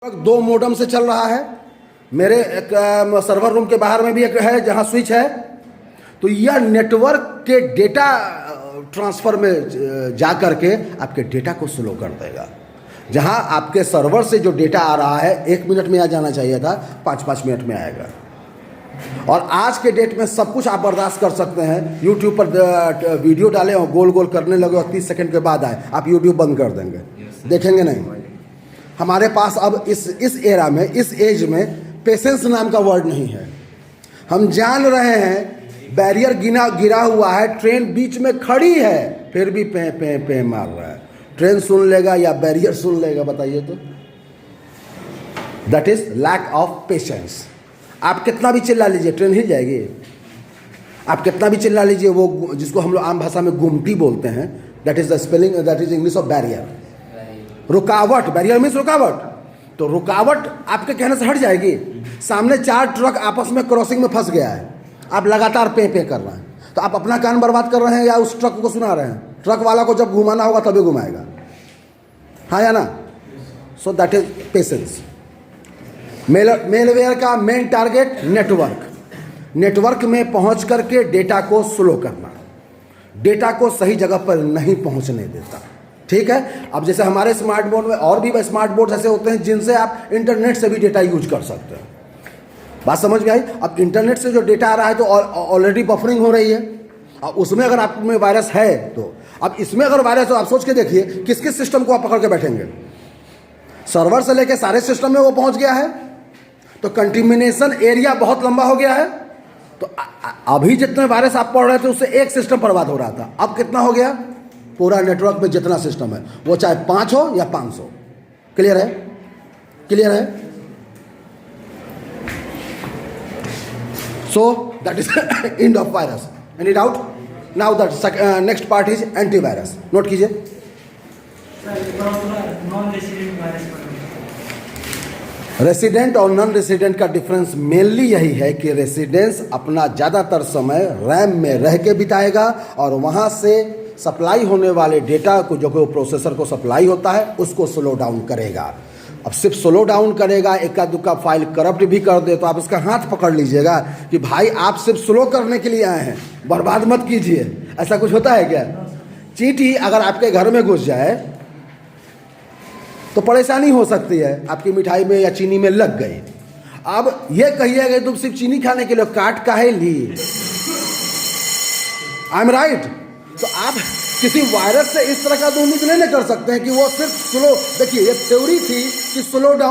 दो मोडम से चल रहा है। मेरे एक सर्वर रूम के बाहर में भी एक है जहां स्विच है। तो यह नेटवर्क के डेटा ट्रांसफ़र में जा करके आपके डेटा को स्लो कर देगा। जहां आपके सर्वर से जो डेटा आ रहा है 1 मिनट में आ जाना चाहिए था, 5-5 मिनट में आएगा। और आज के डेट में सब कुछ आप बर्दाश्त कर सकते हैं। यूट्यूब पर वीडियो डालें और गोल गोल करने लगे और 30 सेकंड के बाद आए, आप यूट्यूब बंद कर देंगे, देखेंगे नहीं। हमारे पास अब इस एरा में, इस एज में पेशेंस नाम का वर्ड नहीं है। हम जान रहे हैं बैरियर गिरा हुआ है, ट्रेन बीच में खड़ी है, फिर भी पे पे पे मार रहा है। ट्रेन सुन लेगा या बैरियर सुन लेगा, बताइए तो। That is lack of patience. आप कितना भी चिल्ला लीजिए, ट्रेन हिल जाएगी। आप कितना भी चिल्ला लीजिए, वो जिसको हम लोग आम भाषा में गुमटी बोलते हैं, that is the spelling, that is English of barrier. रुकावट, बैरियर मीन्स रुकावट। तो रुकावट आपके कहने से हट जाएगी। सामने 4 ट्रक आपस में क्रॉसिंग में फंस गया है, आप लगातार पे कर रहे हैं, तो आप अपना कान बर्बाद कर रहे हैं या उस ट्रक को सुना रहे हैं? ट्रक वाला को जब घुमाना होगा तभी घुमाएगा, हाँ या ना? So that is patience. Malware का मेन टारगेट नेटवर्क में पहुंच करके डेटा को स्लो करना, डेटा को सही जगह पर नहीं पहुंचने देता। ठीक है। अब जैसे हमारे स्मार्ट बोर्ड में और भी स्मार्ट बोर्ड ऐसे होते हैं जिनसे आप इंटरनेट से भी डेटा यूज कर सकते हैं। बात समझ में आई? अब इंटरनेट से जो डेटा आ रहा है तो ऑलरेडी बफरिंग हो रही है। अब उसमें अगर आप में वायरस है तो, अब इसमें अगर वायरस हो, आप सोच के देखिए किस किस सिस्टम को आप पकड़ के बैठेंगे। सर्वर से लेकर सारे सिस्टम में वो पहुंच गया है, तो कंटिमिनेशन एरिया बहुत लंबा हो गया है। तो अभी जितने वायरस आप पढ़ रहे थे उससे एक सिस्टम बर्बाद हो रहा था, अब कितना हो गया? पूरा नेटवर्क में जितना सिस्टम है, वो चाहे 5 हो या 500। क्लियर है? क्लियर है? So that is end of virus. Any doubt? Now that next part is antivirus. Note कीजिए। रेसिडेंट और नॉन रेसिडेंट का डिफरेंस मेनली यही है कि रेसिडेंस अपना ज़्यादातर समय रैम में रह के बिताएगा और वहाँ से सप्लाई होने वाले डेटा को, जो कि प्रोसेसर को सप्लाई होता है, उसको स्लो डाउन करेगा। अब सिर्फ स्लो डाउन करेगा, एका दुक्का फाइल करप्ट भी कर दे तो आप उसका हाथ पकड़ लीजिएगा कि भाई आप सिर्फ स्लो करने के लिए आए हैं, बर्बाद मत कीजिए। ऐसा कुछ होता है क्या? चींटी अगर आपके घर में घुस जाए तो परेशानी हो सकती है, आपकी मिठाई में या चीनी में लग गई। अब ये कहिएगा तुम सिर्फ चीनी खाने के लिए काट काहे ली? I am right? तो आप किसी वायरस से इस तरह का तो उम्मीद नहीं कर सकते हैं कि वो सिर्फ स्लो। देखिए, ये थ्योरी थी कि स्लो डाउन